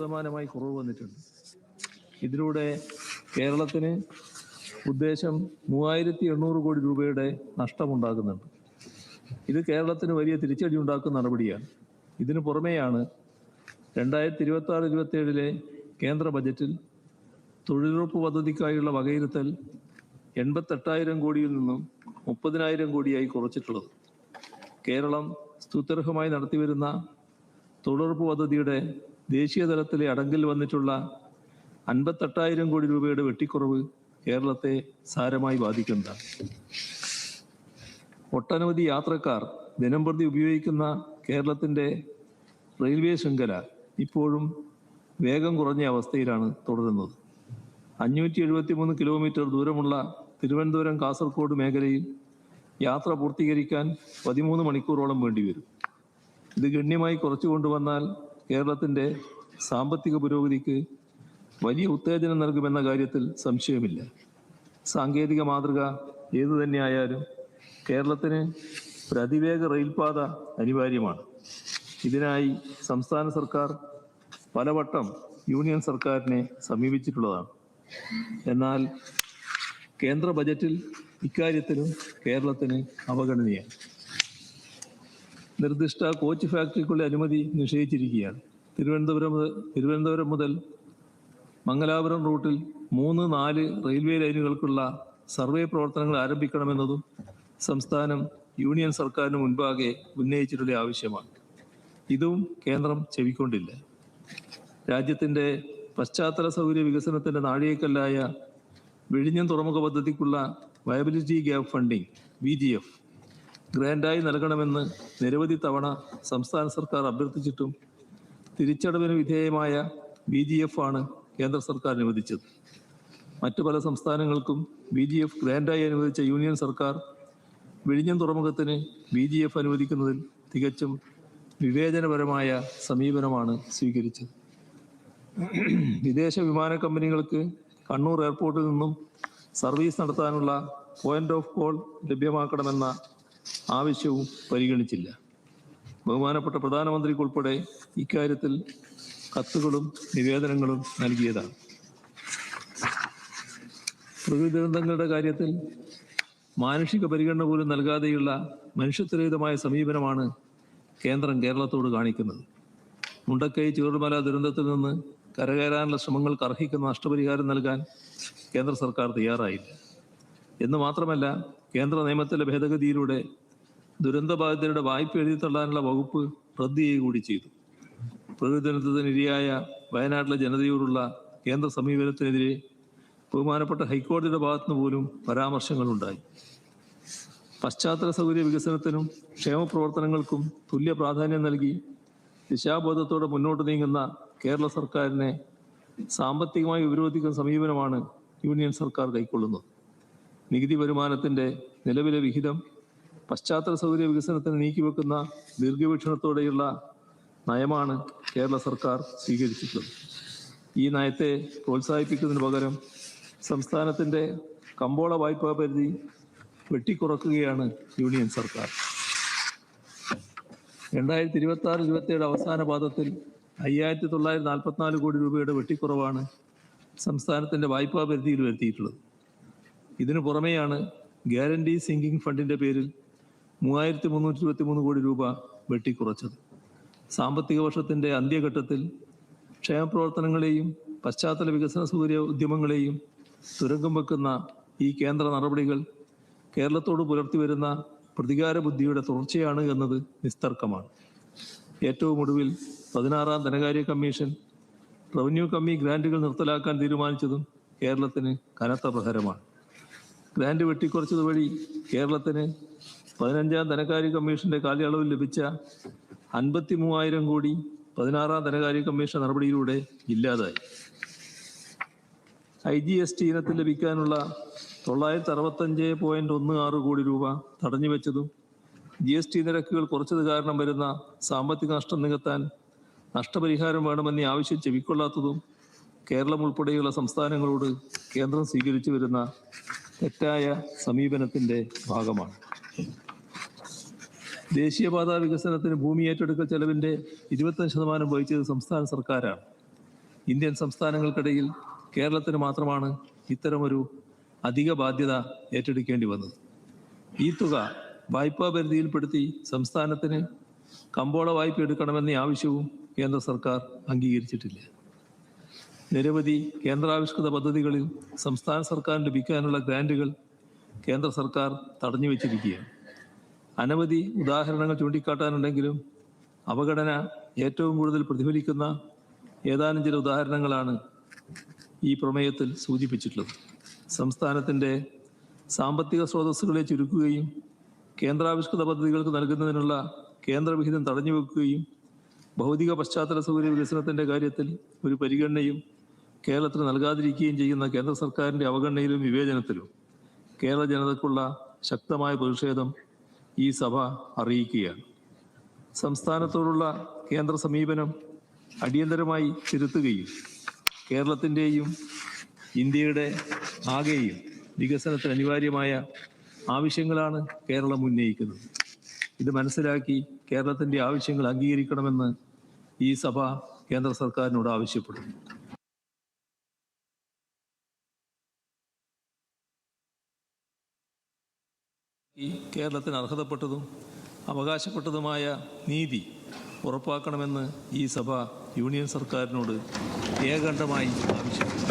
ശതമാനമായി കുറവ് വന്നിട്ടുണ്ട്. ഇതിലൂടെ കേരളത്തിന് ഉദ്ദേശം 3800 കോടി രൂപയുടെ നഷ്ടമുണ്ടാകുന്നുണ്ട്. ഇത് കേരളത്തിന് വലിയ തിരിച്ചടി ഉണ്ടാക്കുന്ന നടപടിയാണ്. ഇതിനു പുറമെയാണ് 2026-27 കേന്ദ്ര ബജറ്റിൽ തൊഴിലുറപ്പ് പദ്ധതിക്കായുള്ള വകയിരുത്തൽ 88,000 കോടിയിൽ നിന്നും 30,000 കോടിയായി കുറച്ചിട്ടുള്ളത്. കേരളം സ്തുത്യർഹമായി നടത്തിവരുന്ന തൊഴിലുറപ്പ് പദ്ധതിയുടെ ദേശീയ തലത്തിലെ അടങ്കിൽ വന്നിട്ടുള്ള 58,000 കോടി രൂപയുടെ വെട്ടിക്കുറവ് കേരളത്തെ സാരമായി ബാധിക്കുന്നതാണ്. ഒട്ടനവധി യാത്രക്കാർ ദിനംപ്രതി ഉപയോഗിക്കുന്ന കേരളത്തിൻ്റെ റെയിൽവേ ശൃംഖല ഇപ്പോഴും വേഗം കുറഞ്ഞ അവസ്ഥയിലാണ് തുടരുന്നത്. 573 കിലോമീറ്റർ ദൂരമുള്ള തിരുവനന്തപുരം കാസർഗോഡ് മേഖലയിൽ യാത്ര പൂർത്തീകരിക്കാൻ 13 മണിക്കൂറോളം വേണ്ടിവരും. ഇത് ഗണ്യമായി കുറച്ചു കൊണ്ടുവന്നാൽ കേരളത്തിൻ്റെ സാമ്പത്തിക പുരോഗതിക്ക് വലിയ ഉത്തേജനം നൽകുമെന്ന കാര്യത്തിൽ സംശയമില്ല. സാങ്കേതിക മാതൃക ഏതു തന്നെയായാലും കേരളത്തിന് പ്രതിവേഗ റെയിൽപാത അനിവാര്യമാണ്. ഇതിനായി സംസ്ഥാന സർക്കാർ പലവട്ടം യൂണിയൻ സർക്കാരിനെ സമീപിച്ചിട്ടുള്ളതാണ്. എന്നാൽ കേന്ദ്ര ബജറ്റിൽ ഇക്കാര്യത്തിലും കേരളത്തിന് അവഗണനയാണ്. നിർദ്ദിഷ്ട കോച്ച് ഫാക്ടറിക്കുള്ള അനുമതി നിഷേധിച്ചിരിക്കുകയാണ്. തിരുവനന്തപുരം മുതൽ മംഗലാപുരം റൂട്ടിൽ 3-4 റെയിൽവേ ലൈനുകൾക്കുള്ള സർവേ പ്രവർത്തനങ്ങൾ ആരംഭിക്കണമെന്നതും സംസ്ഥാനം യൂണിയൻ സർക്കാരിന് മുൻപാകെ ഉന്നയിച്ചിട്ടുള്ള ആവശ്യമാണ്. ഇതും കേന്ദ്രം ചെവിക്കൊണ്ടില്ല. രാജ്യത്തിൻ്റെ പശ്ചാത്തല സൗകര്യ വികസനത്തിൻ്റെ നാഴികക്കല്ലായ വിഴിഞ്ഞം തുറമുഖ പദ്ധതിക്കുള്ള വയബിലിറ്റി ഗ്യാപ്പ് ഫണ്ടിംഗ് VGF ഗ്രാൻഡായി നൽകണമെന്ന് നിരവധി തവണ സംസ്ഥാന സർക്കാർ അഭ്യർത്ഥിച്ചിട്ടും തിരിച്ചടവിന് വിധേയമായ VGF ആണ് കേന്ദ്ര സർക്കാർ അനുവദിച്ചത്. മറ്റു പല സംസ്ഥാനങ്ങൾക്കും VGF ഗ്രാൻഡായി അനുവദിച്ച യൂണിയൻ സർക്കാർ വിഴിഞ്ഞം തുറമുഖത്തിന് VGF അനുവദിക്കുന്നതിൽ തികച്ചും വിവേചനപരമായ സമീപനമാണ് സ്വീകരിച്ചത്. വിദേശ വിമാന കമ്പനികൾക്ക് കണ്ണൂർ എയർപോർട്ടിൽ നിന്നും സർവീസ് നടത്താനുള്ള പോയിന്റ് ഓഫ് കോൾ ലഭ്യമാക്കണമെന്ന ആവശ്യവും പരിഗണിച്ചില്ല. ബഹുമാനപ്പെട്ട പ്രധാനമന്ത്രിക്കുൾപ്പെടെ ഇക്കാര്യത്തിൽ കത്തുകളും നിവേദനങ്ങളും നൽകിയതാണ്. പ്രകൃതി ദുരന്തങ്ങളുടെ കാര്യത്തിൽ മാനുഷിക പരിഗണന പോലും നൽകാതെയുള്ള മനുഷ്യത്വരഹിതമായ സമീപനമാണ് കേന്ദ്രം കേരളത്തോട് കാണിക്കുന്നത്. മുണ്ടക്കൈ ചൂരൽമല ദുരന്തത്തിൽ നിന്ന് കരകയറാനുള്ള ശ്രമങ്ങൾക്ക് അർഹിക്കുന്ന നഷ്ടപരിഹാരം നൽകാൻ കേന്ദ്ര സർക്കാർ തയ്യാറായില്ല. എന്ന് മാത്രമല്ല, കേന്ദ്ര നിയമത്തിലെ ഭേദഗതിയിലൂടെ ദുരന്തബാധിതരുടെ വായ്പ എഴുതിത്തള്ളാനുള്ള വകുപ്പ് റദ്ദ് ചെയ്യുക കൂടി ചെയ്തു. പ്രകൃതി ദുരന്തത്തിനിരയായ വയനാട്ടിലെ ജനതയോടുള്ള കേന്ദ്ര സമീപനത്തിനെതിരെ ബഹുമാനപ്പെട്ട ഹൈക്കോടതിയുടെ ഭാഗത്തുനിന്ന് പോലും പരാമർശങ്ങളുണ്ടായി. പശ്ചാത്തല സൗകര്യ വികസനത്തിനും ക്ഷേമപ്രവർത്തനങ്ങൾക്കും തുല്യ പ്രാധാന്യം നൽകി ദിശാബോധത്തോടെ മുന്നോട്ട് നീങ്ങുന്ന കേരള സർക്കാരിനെ സാമ്പത്തികമായി വിരോധിക്കുന്ന സമീപനമാണ് യൂണിയൻ സർക്കാർ കൈക്കൊള്ളുന്നത്. നികുതി വരുമാനത്തിൻ്റെ നിലവിലെ വിഹിതം പശ്ചാത്തല സൗകര്യ വികസനത്തിന് നീക്കിവെക്കുന്ന ദീർഘവീക്ഷണത്തോടെയുള്ള നയമാണ് കേരള സർക്കാർ സ്വീകരിച്ചിട്ടുള്ളത്. ഈ നയത്തെ പ്രോത്സാഹിപ്പിക്കുന്നതിന് പകരം സംസ്ഥാനത്തിൻ്റെ കമ്പോള വായ്പാ പരിധി വെട്ടിക്കുറക്കുകയാണ് യൂണിയൻ സർക്കാർ. 2026-27 അവസാന പാദത്തിൽ 5,944 കോടി രൂപയുടെ വെട്ടിക്കുറവാണ് സംസ്ഥാനത്തിൻ്റെ വായ്പാ പരിധിയിൽ വരുത്തിയിട്ടുള്ളത്. ഇതിനു പുറമെയാണ് ഗ്യാരണ്ടി സിങ്കിങ് ഫണ്ടിൻ്റെ പേരിൽ 3,323 കോടി രൂപ വെട്ടിക്കുറച്ചത്. സാമ്പത്തിക വർഷത്തിൻ്റെ അന്ത്യഘട്ടത്തിൽ ക്ഷേമപ്രവർത്തനങ്ങളെയും പശ്ചാത്തല വികസന സൗകര്യ ഉദ്യമങ്ങളെയും തുരങ്കം വെക്കുന്ന ഈ കേന്ദ്ര നടപടികൾ കേരളത്തോട് പുലർത്തി വരുന്ന പ്രതികാര ബുദ്ധിയുടെ തുടർച്ചയാണ് എന്നത് നിസ്തർക്കമാണ്. ഏറ്റവും ഒടുവിൽ 16ാം ധനകാര്യ കമ്മീഷൻ റവന്യൂ കമ്മി ഗ്രാൻറ്റുകൾ നിർത്തലാക്കാൻ തീരുമാനിച്ചതും കേരളത്തിന് കനത്ത പ്രഹരമാണ്. ഗ്രാൻറ്റ് വെട്ടിക്കുറച്ചത് വഴി കേരളത്തിന് 15ാം ധനകാര്യ കമ്മീഷന്റെ കാലയളവിൽ ലഭിച്ച 53,000 കോടി 16ാം ധനകാര്യ കമ്മീഷൻ നടപടിയിലൂടെ ഇല്ലാതായി. IGST ഇനത്തിൽ ലഭിക്കാനുള്ള 965.16 കോടി രൂപ തടഞ്ഞുവെച്ചതും GST നിരക്കുകൾ കുറച്ചത് കാരണം വരുന്ന സാമ്പത്തിക നഷ്ടം നികത്താൻ നഷ്ടപരിഹാരം വേണമെന്ന ആവശ്യം ചെവിക്കൊള്ളാത്തതും കേരളം ഉൾപ്പെടെയുള്ള സംസ്ഥാനങ്ങളോട് കേന്ദ്രം സ്വീകരിച്ചു വരുന്ന തെറ്റായ സമീപനത്തിൻ്റെ ഭാഗമാണ്. ദേശീയപാതാ വികസനത്തിന് ഭൂമി ഏറ്റെടുക്കൽ ചെലവിൻ്റെ 25% വഹിച്ചത് സംസ്ഥാന സർക്കാരാണ്. ഇന്ത്യൻ സംസ്ഥാനങ്ങൾക്കിടയിൽ കേരളത്തിന് മാത്രമാണ് ഇത്തരമൊരു അധിക ബാധ്യത ഏറ്റെടുക്കേണ്ടി വന്നത്. ഈ തുക വായ്പാ പരിധിയിൽപ്പെടുത്തി സംസ്ഥാനത്തിന് കമ്പോള വായ്പ എടുക്കണമെന്ന ആവശ്യവും കേന്ദ്ര സർക്കാർ അംഗീകരിച്ചിട്ടില്ല. നിരവധി കേന്ദ്രാവിഷ്കൃത പദ്ധതികളിൽ സംസ്ഥാന സർക്കാരിന് ലഭിക്കാനുള്ള ഗ്രാന്റുകൾ കേന്ദ്ര സർക്കാർ തടഞ്ഞു വച്ചിരിക്കുകയാണ്. അനവധി ഉദാഹരണങ്ങൾ ചൂണ്ടിക്കാട്ടാനുണ്ടെങ്കിലും അവഗണന ഏറ്റവും കൂടുതൽ പ്രതിഫലിക്കുന്ന ഏതാനും ചില ഉദാഹരണങ്ങളാണ് ഈ പ്രമേയത്തിൽ സൂചിപ്പിച്ചിട്ടുള്ളത്. സംസ്ഥാനത്തിൻ്റെ സാമ്പത്തിക സ്രോതസ്സുകളെ ചുരുക്കുകയും കേന്ദ്രാവിഷ്കൃത പദ്ധതികൾക്ക് നൽകുന്നതിനുള്ള കേന്ദ്രവിഹിതം തടഞ്ഞുവെക്കുകയും ഭൗതിക പശ്ചാത്തല സൗകര്യ വികസനത്തിൻ്റെ കാര്യത്തിൽ ഒരു പരിഗണനയും കേരളത്തിന് നൽകാതിരിക്കുകയും ചെയ്യുന്ന കേന്ദ്ര സർക്കാരിൻ്റെ അവഗണനയിലും വിവേചനത്തിലും കേരള ജനതയ്ക്കുള്ള ശക്തമായ പ്രതിഷേധം ഈ സഭ അറിയിക്കുകയാണ്. സംസ്ഥാനത്തോടുള്ള കേന്ദ്ര സമീപനം അടിയന്തരമായി തിരുത്തുകയും കേരളത്തിൻ്റെയും ഇന്ത്യയുടെ ആകെയും വികസനത്തിന് അനിവാര്യമായ ആവശ്യങ്ങളാണ് കേരളം ഉന്നയിക്കുന്നത്. ഇത് മനസ്സിലാക്കി കേരളത്തിൻ്റെ ആവശ്യങ്ങൾ അംഗീകരിക്കണമെന്ന് ഈ സഭ കേന്ദ്ര സർക്കാരിനോട് ആവശ്യപ്പെടുന്നു. കേരളത്തിന് അർഹതപ്പെട്ടതും അവകാശപ്പെട്ടതുമായ നീതി ഉറപ്പാക്കണമെന്ന് ഈ സഭ യൂണിയൻ സർക്കാരിനോട് ഏകകണ്ഠമായി ആവശ്യപ്പെടുന്നു.